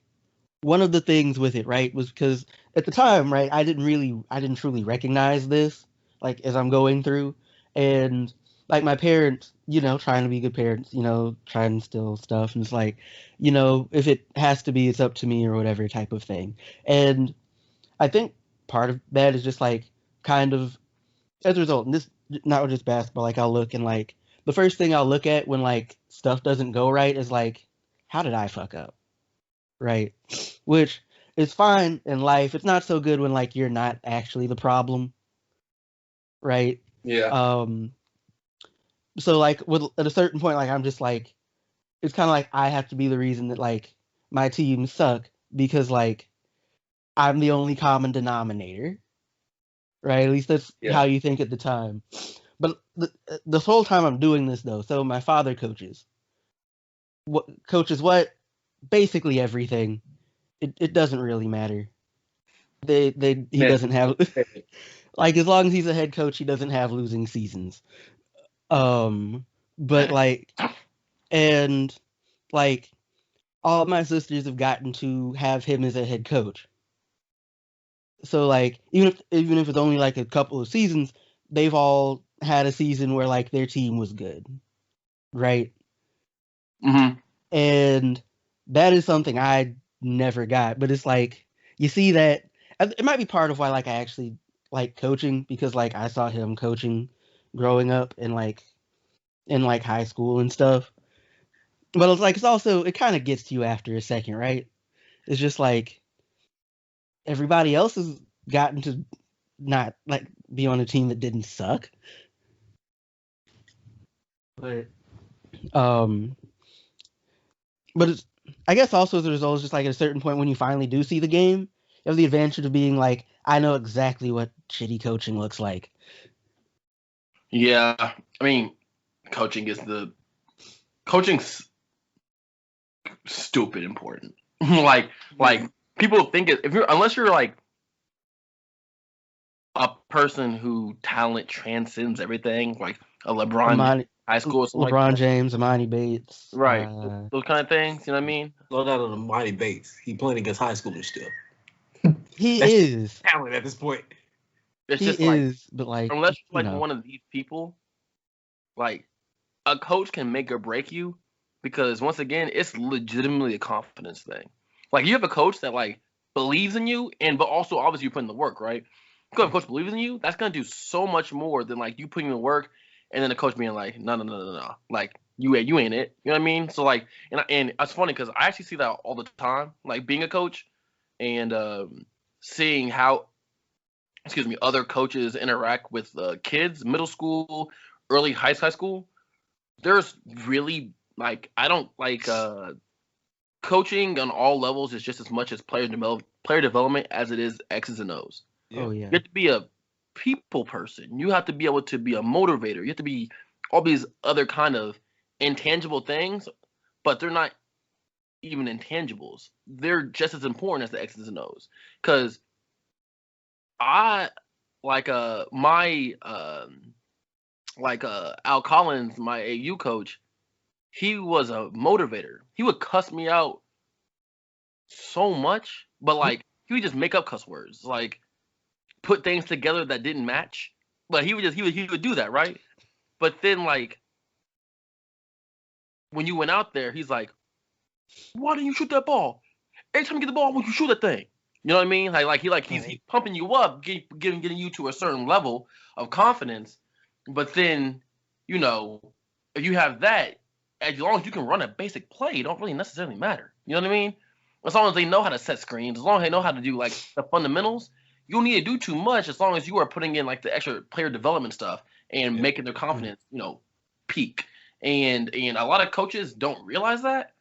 one of the things with it, right, was because at the time, right, I didn't truly recognize this, like, as I'm going through, and, like, my parents, trying to be good parents, trying to instill stuff, and it's like, if it has to be, it's up to me, or whatever type of thing, and I think part of that is just, like, kind of, as a result, and this, not just basketball, like, I'll look, and, like, the first thing I'll look at when, like, stuff doesn't go right is, like, how did I fuck up? Right? Which is fine in life. It's not so good when like you're not actually the problem. Right? Yeah. So like at a certain point, like I'm just like it's kinda like I have to be the reason that like my team suck because like I'm the only common denominator. Right? At least that's how you think at the time. But the whole time I'm doing this though, so my father coaches. What? Basically everything. It doesn't really matter. He doesn't have like as long as he's a head coach, he doesn't have losing seasons. But like And like all my sisters have gotten to have him as a head coach. So like even if it's only like a couple of seasons, they've all had a season where like their team was good, right? Mm-hmm. And that is something I never got. But it's like you see that it might be part of why like I actually like coaching, because like I saw him coaching growing up and like in like high school and stuff. But it's like it kind of gets to you after a second, right? It's just like everybody else has gotten to not like be on a team that didn't suck. But um but it's I guess also as a result, it's just like at a certain point when you finally do see the game, you have the advantage of being like, I know exactly what shitty coaching looks like. Yeah, I mean, coaching's stupid important. like people think unless you're like a person who talent transcends everything, like a LeBron high school or something LeBron like that. James, Amani Bates, Right, those kind of things. You know what I mean? Slow down on Amani Bates. He playing against high schoolers still. He That's is talent at this point. It's he just is, but like unless you're like you know, one of these people, like a coach can make or break you because once again, it's legitimately a confidence thing. Like you have a coach that like believes in you, but also obviously you put in the work, right? Because if a coach believes in you, that's gonna do so much more than like you putting in the work and then the coach being like, no, like you ain't it. You know what I mean? So like, and it's funny because I actually see that all the time, like being a coach and seeing how, other coaches interact with kids, middle school, early high school. There's really like I don't like coaching on all levels is just as much as player development as it is X's and O's. oh You yeah, have to be a people person. You have to be able to be a motivator. You have to be all these other kind of intangible things, but they're not even intangibles. They're just as important as the X's and O's. Because I like my Al Collins, my AU coach, he was a motivator. He would cuss me out so much, but like he would just make up cuss words, like put things together that didn't match. But he would do that, right? But then like when you went out there, he's like, "Why didn't you shoot that ball? Every time you get the ball, would you shoot that thing?" You know what I mean? He's pumping you up, getting you to a certain level of confidence. But then, you know, if you have that, as long as you can run a basic play, it don't really necessarily matter. You know what I mean? As long as they know how to set screens, as long as they know how to do like the fundamentals, you don't need to do too much as long as you are putting in like the extra player development stuff and making their confidence, peak. And a lot of coaches don't realize that,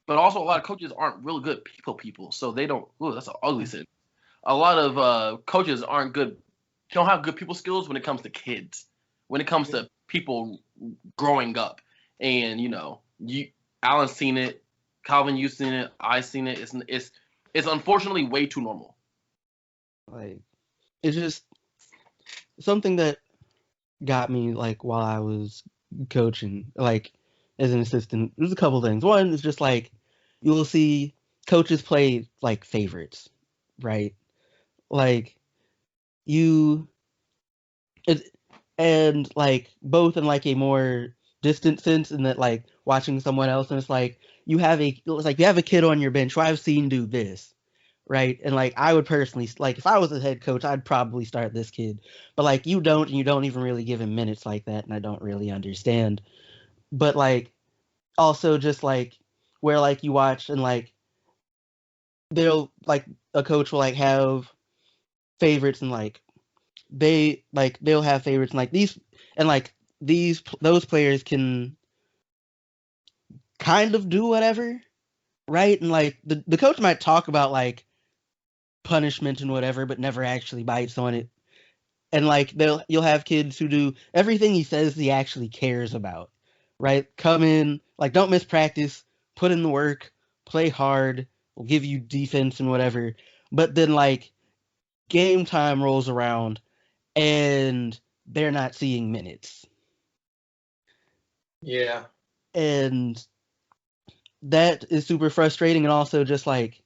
but also a lot of coaches aren't really good people, so they don't. Ooh, that's an ugly sentence. A lot of coaches aren't good. Don't have good people skills when it comes to kids, when it comes to people growing up. And Alan's seen it, Calvin, you've seen it, I've seen it. It's unfortunately way too normal. like it's just something that got me like while I was coaching, like as an assistant. There's a couple things. One is just like you will see coaches play like favorites, right? Like you it, and like both in like a more distant sense, in that like watching someone else and it's like you have a kid on your bench who I've seen do this, right? And like I would personally like if I was a head coach, I'd probably start this kid. But like you don't, and you don't even really give him minutes like that, and I don't really understand. But like also just like where like you watch and like they'll like a coach will like have favorites, and like they'll have favorites, and like those players can kind of do whatever, right? And like the coach might talk about like punishment and whatever, but never actually bites on it. And like you'll have kids who do everything he says he actually cares about, right? Come in, like don't miss practice, put in the work, play hard, will give you defense and whatever. But then like game time rolls around and they're not seeing minutes. Yeah. And that is super frustrating, and also just like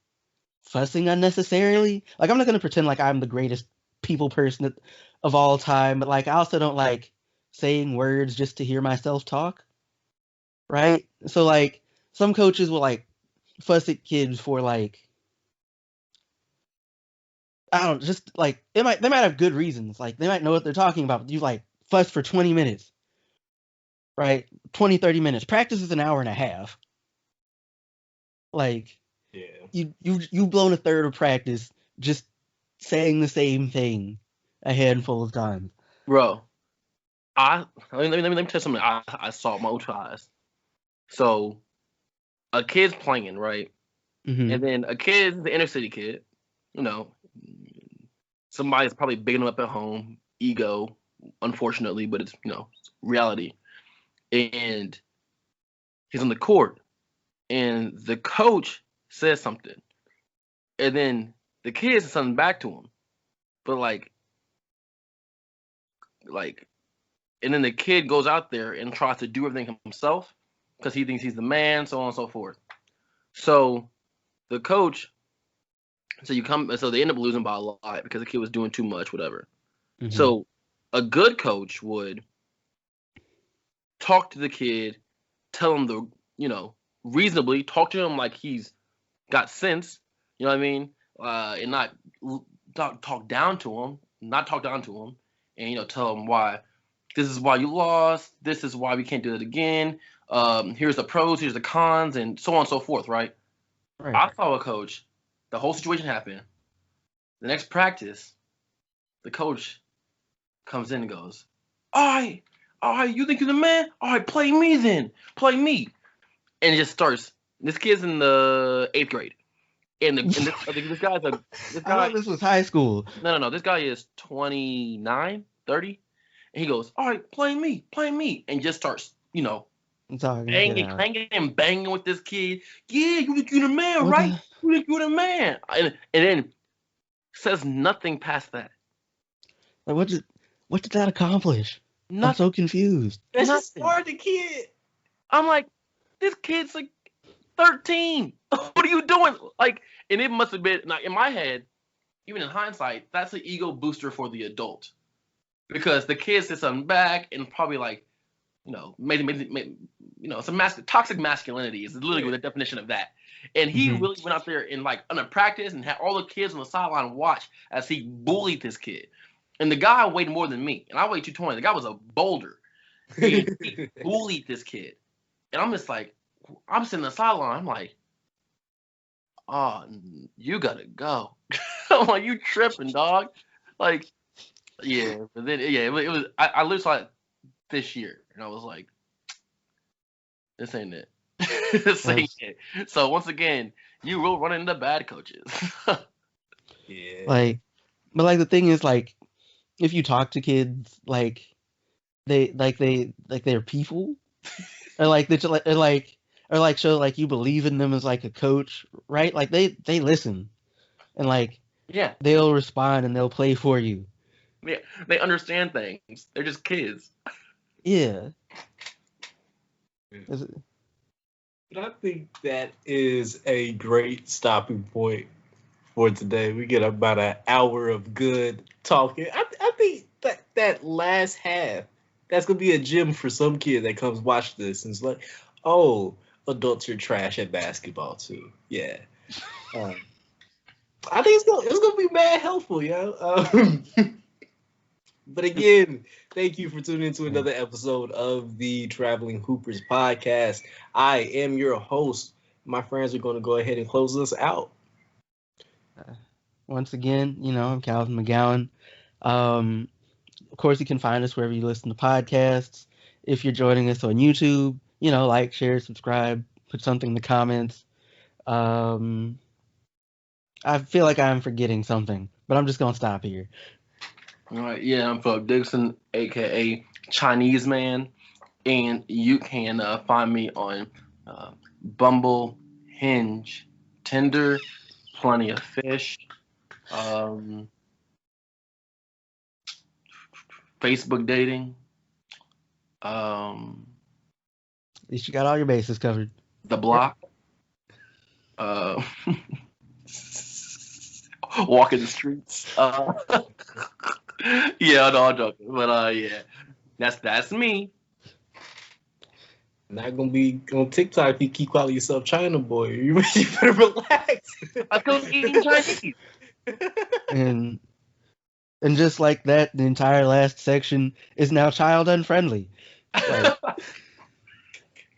fussing unnecessarily. Like I'm not gonna pretend like I'm the greatest people person of all time, but like I also don't like saying words just to hear myself talk, right? So like some coaches will like fuss at kids for like I don't just like they might have good reasons. Like they might know what they're talking about, but you like fuss for 20 minutes, right? 20, 30 minutes. Practice is an hour and a half. Like Yeah. you blown a third of practice just saying the same thing a handful of times. Bro, let me tell you something I saw with my own eyes. So a kid's playing, right? Mm-hmm. And then a kid, the inner city kid, you know, somebody's probably bigging him up at home, ego, unfortunately, but it's reality. And he's on the court, and the coach says something, and then the kid says something back to him, but like, and then the kid goes out there and tries to do everything himself because he thinks he's the man, so on and so forth. So the coach, so they end up losing by a lot because the kid was doing too much, whatever. Mm-hmm. So a good coach would talk to the kid, tell him reasonably talk to him like he's got sense, you know what I mean, and not talk down to him, and tell him why this is why you lost, this is why we can't do it again. Here's the pros, here's the cons, and so on and so forth, right? Right. I saw a coach, the whole situation happened. The next practice, the coach comes in and goes, all right, you think you're the man? All right, play me then. Play me. And it just starts. This kid's in the 8th grade. And this guy's a this I guy thought this was high school. no, this guy is 29, 30. And he goes, all right, play me. And just starts, I'm talking shit banging, out. clanging, and banging with this kid. Yeah, you think you're the man, What right? the- You think you're the man. And then says nothing past that. Like what did that accomplish? I'm Nothing. so confused. That's just Nothing. for the kid. I'm like, this kid's like 13. What are you doing? Like, and it must have been, like, in my head, even in hindsight, that's an ego booster for the adult. Because the kid said something back and probably like, made some toxic masculinity is literally the definition of that. And he Mhm. really went out there and like on a practice and had all the kids on the sideline watch as he bullied this kid. And the guy weighed more than me, and I weighed 220. The guy was a boulder. And he bullied this kid. And I'm just like, I'm sitting on the sideline. I'm like, oh, you gotta go. I'm like, you tripping, dog. Like, yeah. But then, yeah, it was. I literally saw it this year, and I was like, this ain't it. This ain't it. So once again, you will run into bad coaches. Yeah. Like, but like the thing is, like, if you talk to kids, like they're people, or like they or like show like you believe in them as like a coach, right? Like they listen, and like Yeah, they'll respond and they'll play for you. they understand things. They're just kids. Yeah. But I think that is a great stopping point for today. We get about an hour of good talking. I think that last half, that's gonna be a gem for some kid that comes watch this and it's like, oh, adults are trash at basketball too. Yeah. I think it's gonna be mad helpful, yo. But again, thank you for tuning into another episode of the Traveling Hoopers podcast. I am your host. My friends are going to go ahead and close us out. Once again, I'm Calvin McGowan. Of course, you can find us wherever you listen to podcasts. If you're joining us on YouTube, like, share, subscribe, put something in the comments. I feel like I'm forgetting something, but I'm just going to stop here. All right, yeah, I'm Philip Dixon, aka Chinese Man, and you can find me on Bumble, Hinge, Tinder, Plenty of Fish, Facebook dating, At least you got all your bases covered. The Block. Uh, walking the streets. Yeah, no, I'm joking. But yeah, that's me. Not gonna be on TikTok if you keep calling yourself China boy. You better relax. I still eating Chinese. And just like that, the entire last section is now child unfriendly. Like,